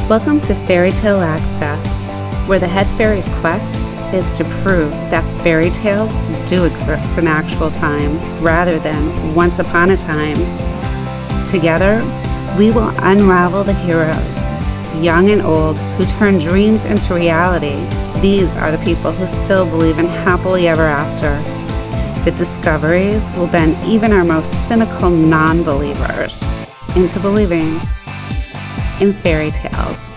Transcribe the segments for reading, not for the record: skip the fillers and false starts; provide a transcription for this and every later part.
Welcome to Fairy Tale Access, where the head fairy's quest is to prove that fairy tales do exist in actual time rather than once upon a time. Together, we will unravel the heroes, young and old, who turn dreams into reality. These are the people who still believe in happily ever after. The discoveries will bend even our most cynical non-believers into believing in fairy tales.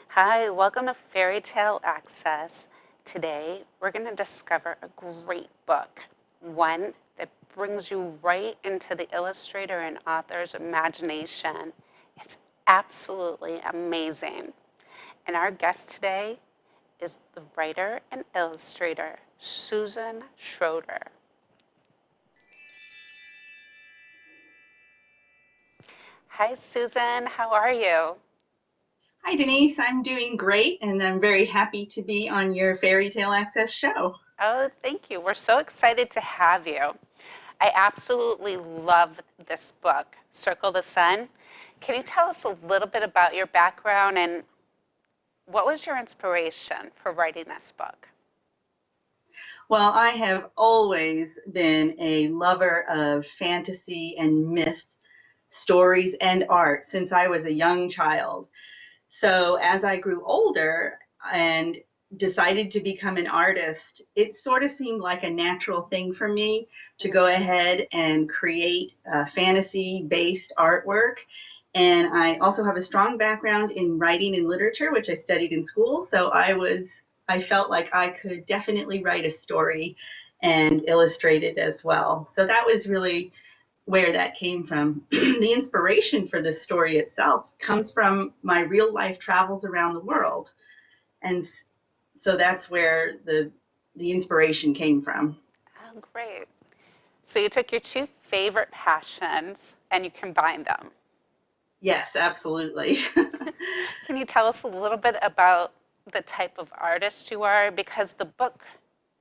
Hi, welcome to Fairy Tale Access. Today, we're going to discover a great book, one that brings you right into the illustrator and author's imagination. It's absolutely amazing. And our guest today is the writer and illustrator, Susan Schroeder. Hi, Susan. How are you? Hi, Denise. I'm doing great, and I'm very happy to be on your Fairy Tale Access show. Oh, thank you. We're so excited to have you. I absolutely love this book, Circle the Sun. Can you tell us a little bit about your background and what was your inspiration for writing this book? Well, I have always been a lover of fantasy and myth stories and art since I was a young child. So as I grew older and decided to become an artist, it sort of seemed like a natural thing for me to go ahead and create fantasy-based artwork. And I also have a strong background in writing and literature, which I studied in school. So I felt like I could definitely write a story and illustrate it as well. So that was really where that came from. The inspiration for this story itself comes from my real life travels around the world. And so that's where the inspiration came from. Oh, great. So you took your two favorite passions and you combined them. Yes, absolutely. Can you tell us a little bit about the type of artist you are? Because the book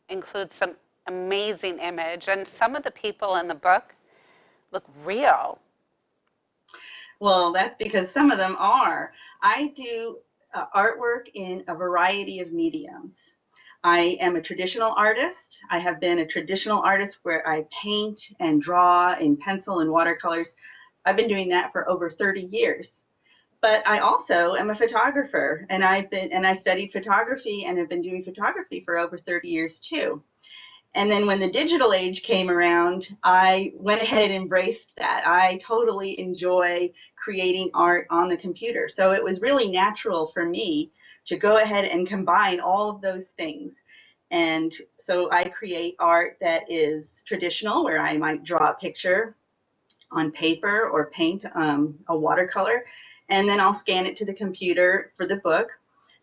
includes some amazing image, and some of the people in the book look real. Well, that's because some of them are. I do artwork in a variety of mediums. I am a traditional artist. I have been a traditional artist where I paint and draw in pencil and watercolors. I've been doing that for over 30 years. But I also am a photographer, and I studied photography and have been doing photography for over 30 years too. And then when the digital age came around, I went ahead and embraced that. I totally enjoy creating art on the computer. So it was really natural for me to go ahead and combine all of those things. And so I create art that is traditional, where I might draw a picture on paper or paint a watercolor, and then I'll scan it to the computer for the book.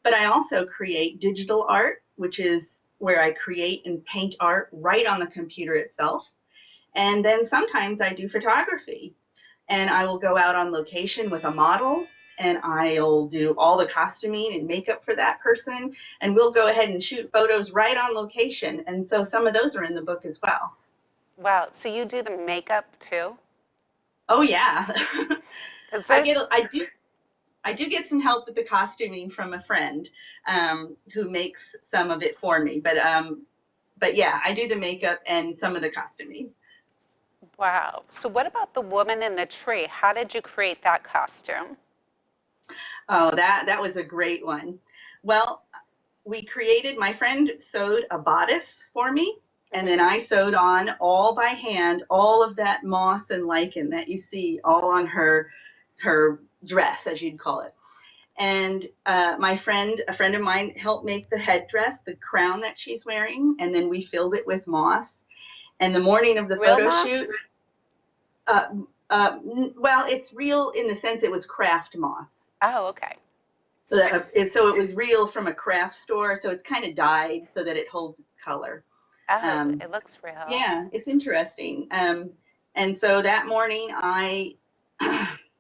But I also create digital art, which is where I create and paint art right on the computer itself. And then sometimes I do photography, and I will go out on location with a model, and I'll do all the costuming and makeup for that person, and we'll go ahead and shoot photos right on location. And so some of those are in the book as well. Wow, so you do the makeup too? Oh yeah. Because I get there's, I do get some help with the costuming from a friend who makes some of it for me. But yeah, I do the makeup and some of the costuming. wow. So what about the woman in the tree? How did you create that costume? Oh, that was a great one. Well, my friend sewed a bodice for me, and then I sewed on all by hand all of that moss and lichen that you see all on her dress, as you'd call it. And a friend of mine, helped make the headdress, the crown that she's wearing, and then we filled it with moss. And the morning of the Real photo shoot, moss? uh, well, it's real in the sense it was craft moss. Oh, okay. So it was real from a craft store. So it's kind of dyed so that it holds its color. Oh, Um, it looks real. yeah, it's interesting. And so that morning, I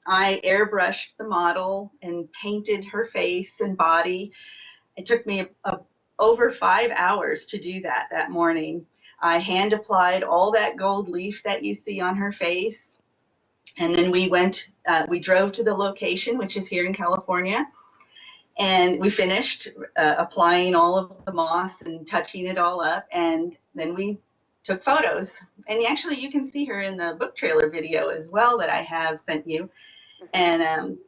airbrushed the model and painted her face and body. It took me over 5 hours to do that morning. I hand applied all that gold leaf that you see on her face. And then we drove to the location, which is here in California, and we finished applying all of the moss and touching it all up. And then we took photos. And actually, you can see her in the book trailer video as well that I have sent you. And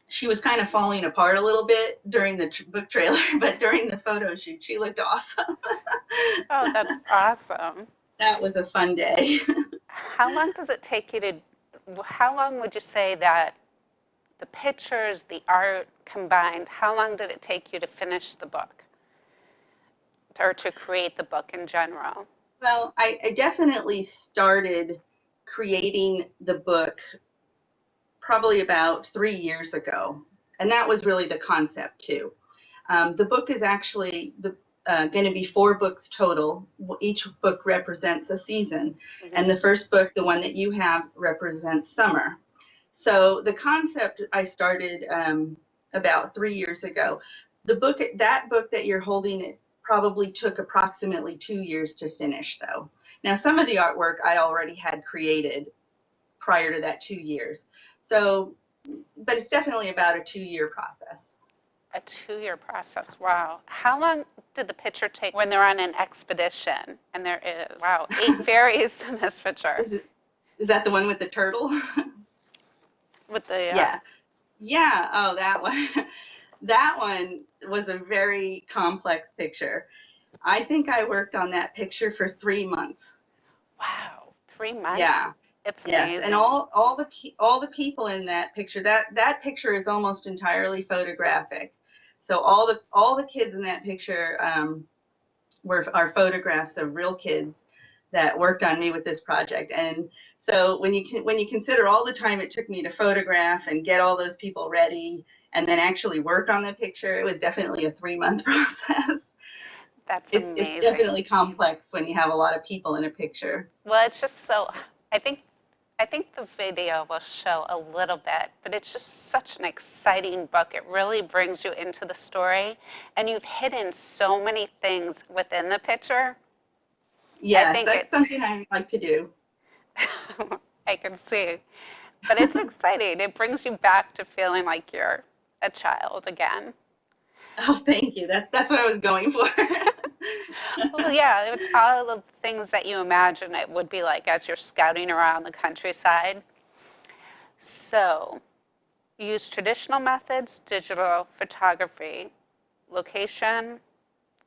she was kind of falling apart a little bit during the book trailer, but during the photo shoot, she looked awesome. Oh, that's awesome. That was a fun day. How long does it take you to, how long would you say that the pictures, the art combined, how long did it take you to finish the book or to create the book in general? Well, I definitely started creating the book probably about 3 years ago. And that was really the concept too. The book is actually going to be 4 books total. Each book represents a season. Mm-hmm. And the first book, the one that you have, represents summer. So the concept I started about 3 years ago. That book that you're holding, it probably took approximately 2 years to finish though. Now some of the artwork I already had created prior to that 2 years. So, but it's definitely about a 2-year process. A 2-year process, wow. How long did the picture take when they're on an expedition? And there is, wow, 8 fairies in this picture. Is that the one with the turtle? With the, Yeah, oh, that one. That one was a very complex picture. I think I worked on that picture for 3 months. Wow, 3 months? Yeah. It's amazing. Yes, and all the people in that picture, that picture is almost entirely photographic. So all the kids in that picture are photographs of real kids that worked on me with this project. And so when you consider all the time it took me to photograph and get all those people ready and then actually work on the picture, it was definitely a 3-month process. That's amazing. It's definitely complex when you have a lot of people in a picture. Well, it's just so, I think the video will show a little bit, but it's just such an exciting book. It really brings you into the story, and you've hidden so many things within the picture. Yes, that's something I like to do. I can see. But it's exciting. It brings you back to feeling like you're a child again. Oh, thank you. That's what I was going for. Well, yeah, it's all the things that you imagine it would be like as you're scouting around the countryside. So, you use traditional methods, digital photography, location,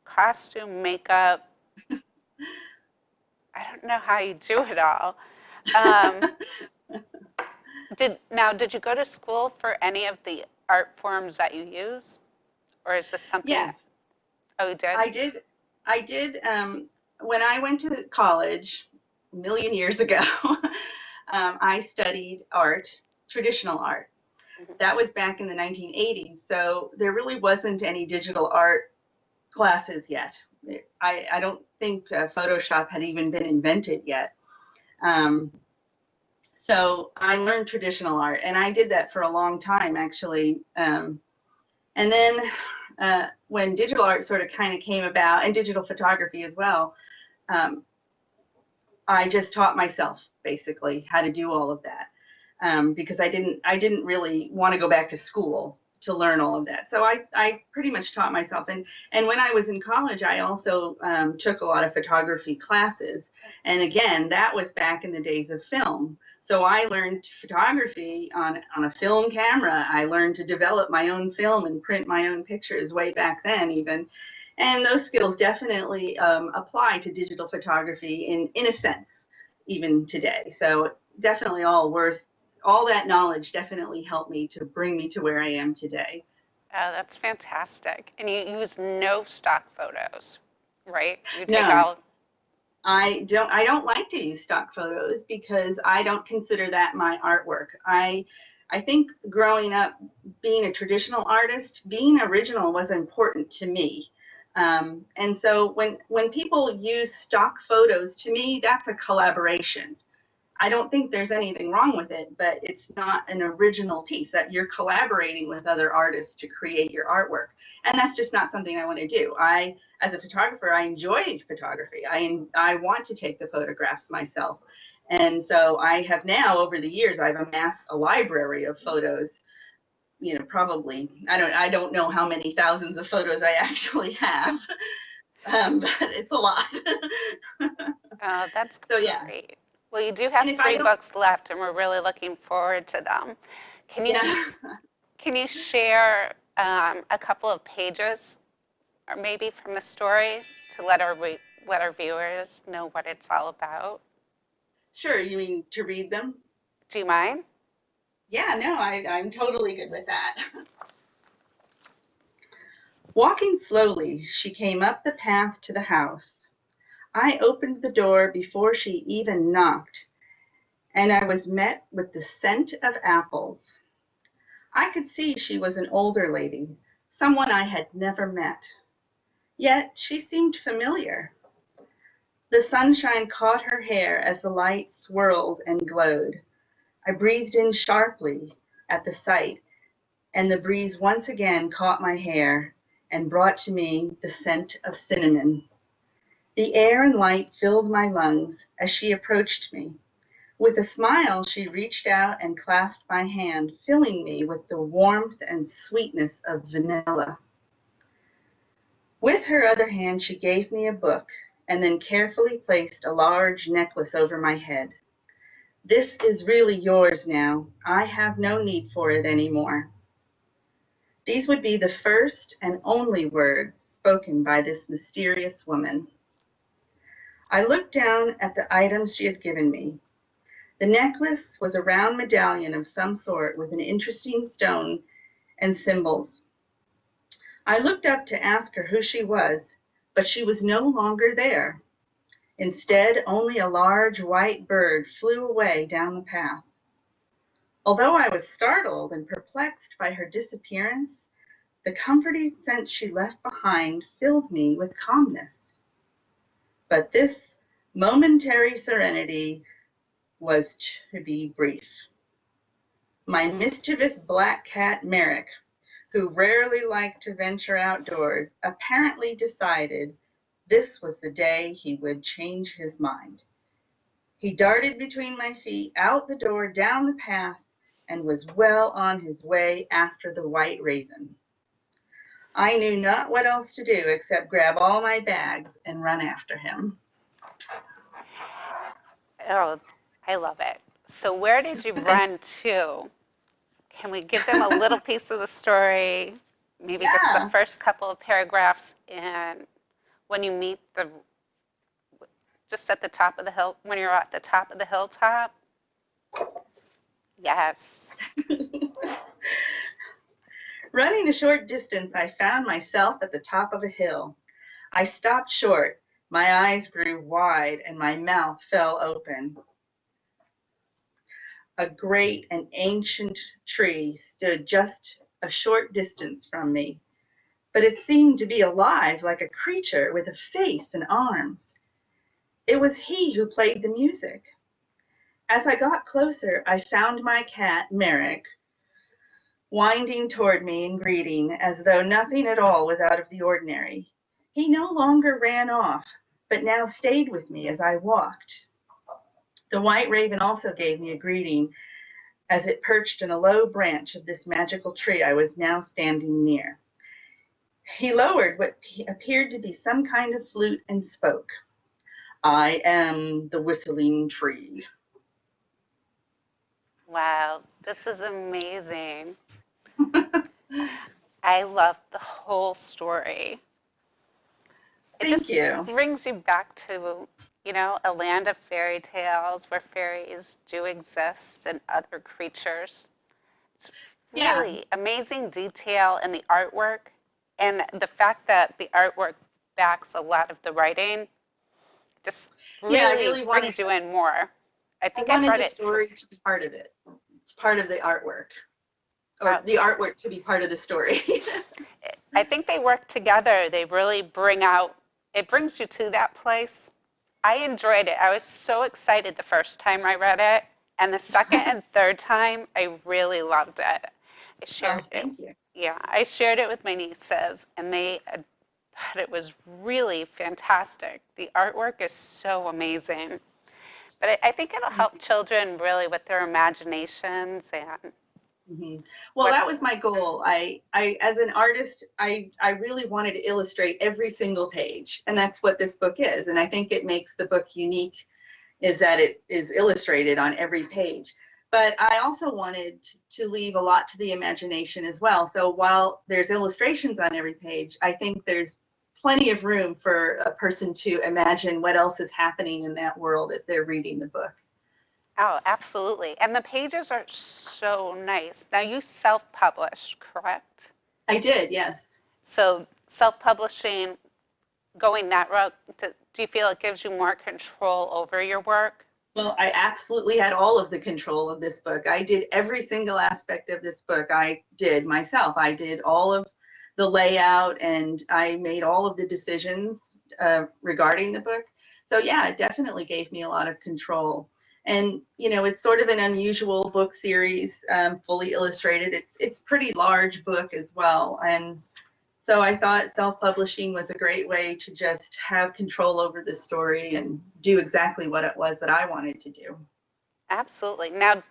costume, makeup. I don't know how you do it all. Did you go to school for any of the art forms that you use? Or is this something? Yes. Oh, you did? I did. When I went to college a million years ago, I studied art, traditional art. Mm-hmm. That was back in the 1980s. So there really wasn't any digital art classes yet. I don't think Photoshop had even been invented yet. So I learned traditional art, and I did that for a long time, actually. And then when digital art sort of kind of came about, and digital photography as well, I just taught myself basically how to do all of that because I didn't really want to go back to school to learn all of that. So I pretty much taught myself. And when I was in college, I also took a lot of photography classes. And again, that was back in the days of film. So I learned photography on a film camera. I learned to develop my own film and print my own pictures way back then even. And those skills definitely apply to digital photography in a sense, even today. So definitely all that knowledge definitely helped me to bring me to where I am today. Oh, that's fantastic. And you use no stock photos, right? You take all. I don't like to use stock photos because I don't consider that my artwork. I think growing up, being a traditional artist, being original was important to me. And so when people use stock photos, to me, that's a collaboration. I don't think there's anything wrong with it, but it's not an original piece that you're collaborating with other artists to create your artwork. And that's just not something I want to do. As a photographer, I enjoy photography. I want to take the photographs myself. And so I have now, over the years, I've amassed a library of photos, probably, I don't know how many thousands of photos I actually have, but it's a lot. Oh, that's So yeah. great. Well, you do And have if I three don't, books left, and we're really looking forward to them. Can you yeah. can you share a couple of pages, or maybe from the story, to let our viewers know what it's all about? Sure, you mean to read them? Do you mind? Yeah, no, I'm totally good with that. Walking slowly, she came up the path to the house. I opened the door before she even knocked, and I was met with the scent of apples. I could see she was an older lady, someone I had never met. Yet she seemed familiar. The sunshine caught her hair as the light swirled and glowed. I breathed in sharply at the sight, and the breeze once again caught my hair and brought to me the scent of cinnamon. The air and light filled my lungs as she approached me. With a smile, she reached out and clasped my hand, filling me with the warmth and sweetness of vanilla. With her other hand, she gave me a book and then carefully placed a large necklace over my head. This is really yours now. I have no need for it anymore. These would be the first and only words spoken by this mysterious woman. I looked down at the items she had given me. The necklace was a round medallion of some sort with an interesting stone and symbols. I looked up to ask her who she was, but she was no longer there. Instead, only a large white bird flew away down the path. Although I was startled and perplexed by her disappearance, the comforting sense she left behind filled me with calmness. But this momentary serenity was to be brief. My mischievous black cat Merrick, who rarely liked to venture outdoors, apparently decided this was the day he would change his mind. He darted between my feet, out the door, down the path, and was well on his way after the white raven. I knew not what else to do except grab all my bags and run after him. Oh, I love it. So where did you run to? Can we give them a little piece of the story? Maybe just the Yeah, first couple of paragraphs, and when you meet just at the top of the hill, when you're at the top of the hilltop? Yes. running a short distance, I found myself at the top of a hill. I stopped short. My eyes grew wide and my mouth fell open. A great and ancient tree stood just a short distance from me, but it seemed to be alive like a creature with a face and arms. It was he who played the music. As I got closer, I found my cat, Merrick, winding toward me in greeting as though nothing at all was out of the ordinary. He no longer ran off, but now stayed with me as I walked. The white raven also gave me a greeting as it perched in a low branch of this magical tree I was now standing near. He lowered what appeared to be some kind of flute and spoke. I am the whistling tree. Wow, this is amazing. I love the whole story. It Thank just you. brings you back to, a land of fairy tales where fairies do exist and other creatures. It's Yeah, really amazing detail in the artwork, and the fact that the artwork backs a lot of the writing just yeah, I really really brings you in more. I I think I've wanted read the it three. story to be part of it. It's part of the artwork, or Uh, the artwork to be part of the story. I think they work together. They really bring out, it brings you to that place, I enjoyed it. I was so excited the first time I read it, and the second and third time, I really loved it. I Oh, shared it. thank you. Yeah, I shared it with my nieces, and they thought it was really fantastic. The artwork is so amazing. But I think it'll Thank help children really with their imaginations and Well, that what's, was my goal. As an artist, I really wanted to illustrate every single page, and that's what this book is. And I think it makes the book unique, is that it is illustrated on every page. But I also wanted to leave a lot to the imagination as well. So while there's illustrations on every page, I think there's plenty of room for a person to imagine what else is happening in that world if they're reading the book. oh, absolutely. And the pages are so nice. Now you self-publish, correct? I did, yes. So self-publishing, going that route, do you feel it gives you more control over your work? Well, I absolutely had all of the control of this book. I did every single aspect of this book. I did myself. I did all of the layout and I made all of the decisions regarding the book. So yeah, it definitely gave me a lot of control. And you know, it's sort of an unusual book series, fully illustrated. It's pretty large book as well, and so I thought self-publishing was a great way to just have control over the story and do exactly what it was that I wanted to do. Absolutely. Now,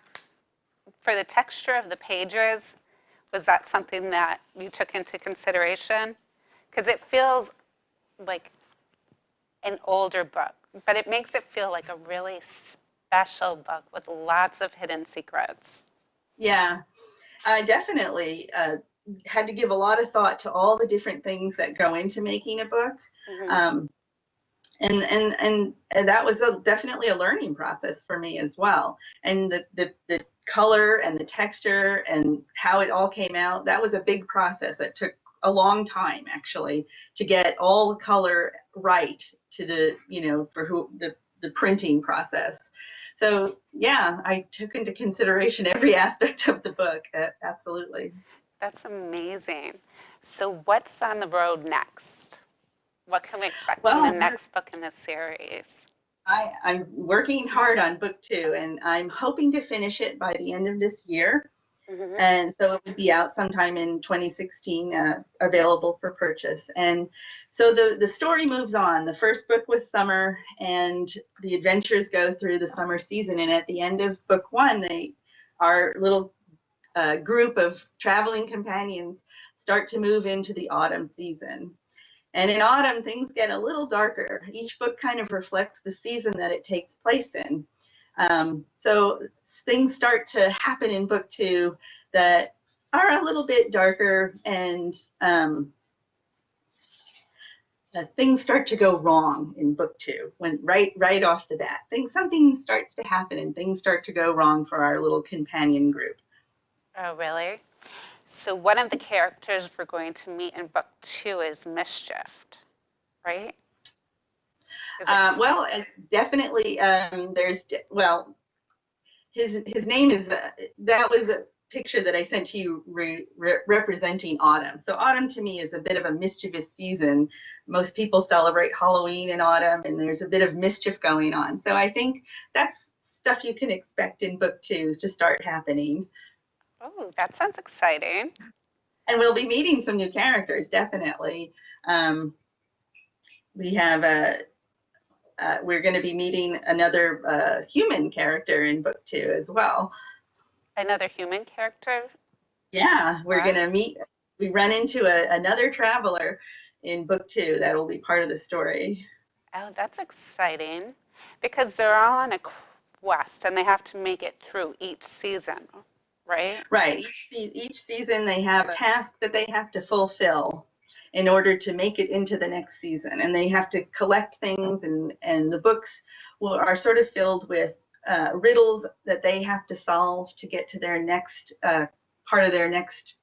for the texture of the pages, was that something that you took into consideration? Because it feels like an older book, but it makes it feel like a really special book with lots of hidden secrets. Yeah, I definitely had to give a lot of thought to all the different things that go into making a book. Mm-hmm. Um, and that was definitely a learning process for me as well. And the color and the texture and how it all came out, that was a big process. It took a long time actually to get all the color right to the, you know, for who the printing process. So yeah, I took into consideration every aspect of the book. Absolutely. That's amazing. So, what's on the road next? What can we expect from the Well, next book in this series? I'm working hard on book two, and I'm hoping to finish it by the end of this year. Mm-hmm. And so it would be out sometime in 2016, available for purchase. And so the story moves on. The first book was summer, and the adventures go through the summer season. And at the end of book one, our little group of traveling companions start to move into the autumn season. And in autumn, things get a little darker. Each book kind of reflects the season that it takes place in. So things start to happen in book two that are a little bit darker, and things start to go wrong in book two. When right off the bat, something starts to happen, and things start to go wrong for our little companion group. Oh, really? So, one of the characters we're going to meet in book two is Mischief, right? Is it? Well, definitely. His name is that was a picture that I sent to you representing autumn. So autumn to me is a bit of a mischievous season. Most people celebrate Halloween in autumn, and there's a bit of mischief going on. So I think that's stuff you can expect in book two to start happening. Oh, that sounds exciting. And we'll be meeting some new characters, definitely. Um, we have a we're going to be meeting another human character in book two as well. Another human character? Yeah, we're Right. going to we run into another traveler in book two that will be part of the story. Oh, that's exciting because they're all on a quest and they have to make it through each season, right? Right, each season they have a task that they have to fulfill in order to make it into the next season. And they have to collect things, and the books are sort of filled with riddles that they have to solve to get to their next part of their next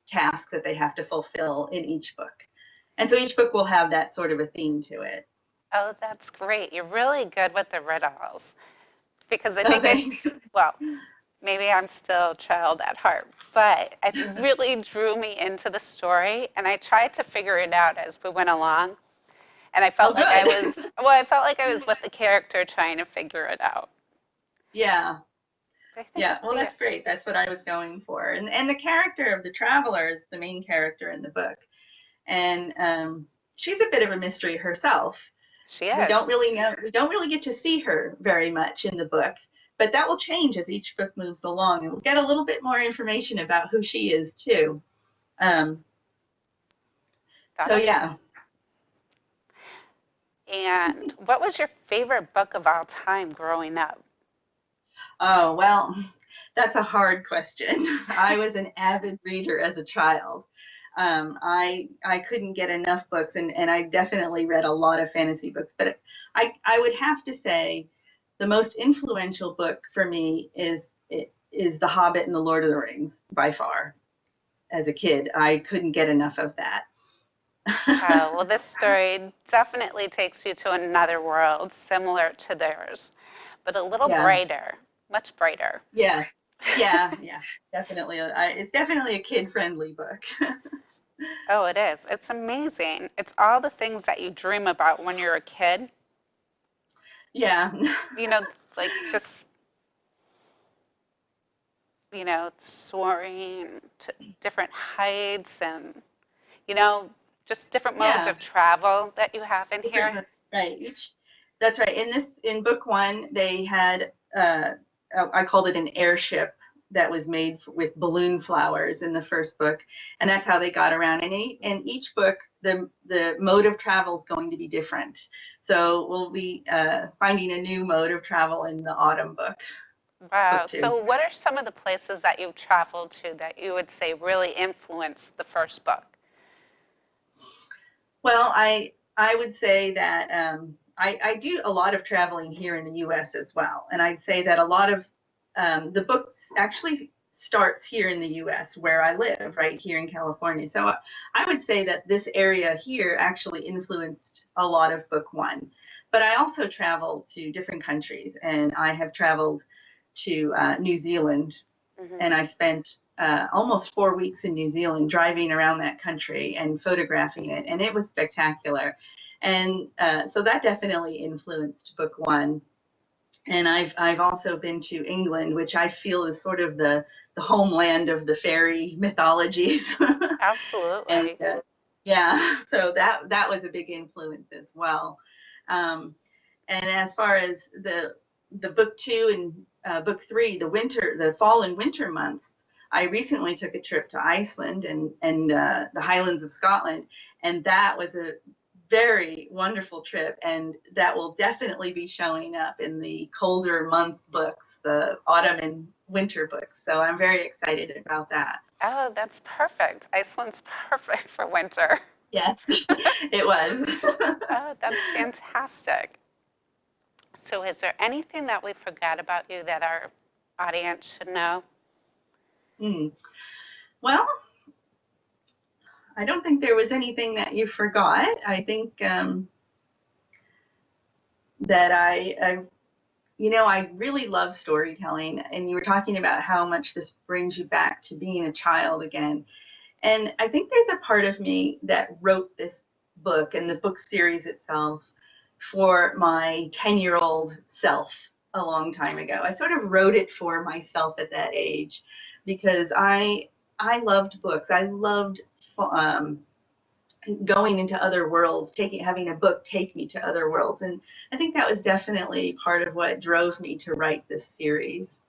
task that they have to fulfill in each book. And so each book will have that sort of a theme to it. Oh, that's great. You're really good with the riddles because I Oh, think thanks. well, maybe I'm still a child at heart, but it really drew me into the story and I tried to figure it out as we went along. And I Oh, felt like I good. was, well, I felt like I was with the character trying to figure it out. Yeah. I think Yeah. it'd Well, be, that's great. That's what I was going for. And the character of the traveler is the main character in the book. And she's a bit of a mystery herself. she We don't is. really know, we don't really get to see her very much in the book, but that will change as each book moves along. And we'll get a little bit more information about who she is too. Um, so That'll be. yeah. And what was your favorite book of all time growing up? Oh, well, that's a hard question. I was an avid reader as a child. I couldn't get enough books, and I definitely read a lot of fantasy books. But I would have to say the most influential book for me is The Hobbit and the Lord of the Rings by far. As a kid, I couldn't get enough of that. Well, this story definitely takes you to another world similar to theirs, but a little Yeah. brighter, much brighter. Yes. Yeah. Yeah. Definitely. It's definitely a kid-friendly book. Oh, it is. It's amazing. It's all the things that you dream about when you're a kid. Yeah. You know, like just, soaring to different heights and, you know, just different modes Yeah. of travel that you have in Different, here. right. That's right. In book one, they had, I called it an airship that was made with balloon flowers in the first book. And that's how they got around. And in each book, the mode of travel is going to be different. So we'll be finding a new mode of travel in the autumn Wow. book two. So, what are some of the places that you've traveled to that you would say really influenced the first book? Well, I would say that I do a lot of traveling here in the U.S. as well, and I'd say that a lot of the books actually starts here in the U.S. where I live, right here in California. So I would say that this area here actually influenced a lot of book one. But I also travel to different countries, and I have traveled to New Zealand, Hmm. and I spent almost 4 weeks in New Zealand driving around that country and photographing it, and it was spectacular. And so that definitely influenced book one. And I've also been to England, which I feel is sort of the homeland of the fairy mythologies. And Absolutely. yeah, so that was a big influence as well. Um, and as far as the book two and book three, the fall and winter months, I recently took a trip to Iceland and the Highlands of Scotland, and that was a very wonderful trip, and that will definitely be showing up in the colder month books, the autumn and winter books. So I'm very excited about that. Oh, that's perfect. Iceland's perfect for winter. Yes, it was. Oh, that's fantastic. So, is there anything that we forgot about you that our audience should know? Hmm. Well, I don't think there was anything that you forgot. I think that I really love storytelling. And you were talking about how much this brings you back to being a child again. And I think there's a part of me that wrote this book and the book series itself for my 10-year-old self a long time ago. I sort of wrote it for myself at that age because I loved books. I loved um, going into other worlds, having a book take me to other worlds. And I think that was definitely part of what drove me to write this series.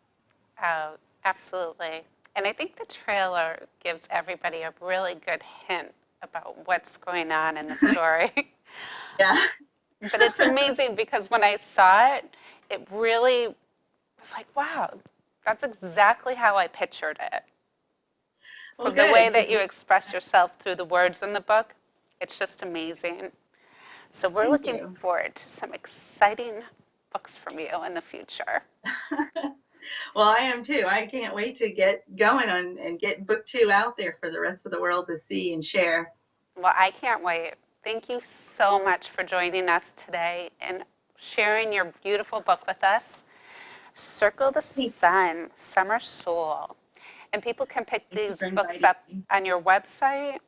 Oh, absolutely. And I think the trailer gives everybody a really good hint about what's going on in the story. Yeah. But it's amazing because when I saw it, it really was like, wow, that's exactly how I pictured it. Well, From the way that good. you express yourself through the words in the book, it's just amazing. So we're Thank looking you. forward to some exciting books from you in the future. Well, I am too. I can't wait to get going on and get book two out there for the rest of the world to see and share. Well, I can't wait. Thank you so much for joining us today and sharing your beautiful book with us. Circle the Sun, Summer Soul. And people can pick Thank you these for books inviting up me. on your website.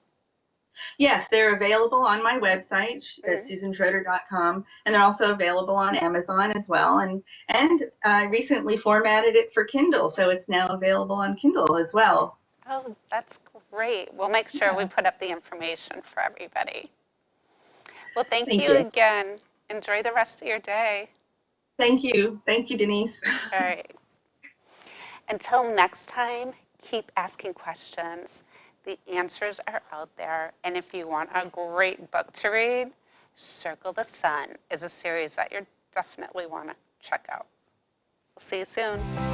Yes, they're available on my website at Mhm. susanschroeder.com, and they're also available on Amazon as well. And I recently formatted it for Kindle, so it's now available on Kindle as well. Oh, that's great. We'll make sure we Yeah, put up the information for everybody. Well, thank thank you you. again. Enjoy the rest of your day. Thank you. Thank you, Denise. All right. Until next time, keep asking questions. The answers are out there. And if you want a great book to read, Circle the Sun is a series that you definitely want to check out. We'll see you soon.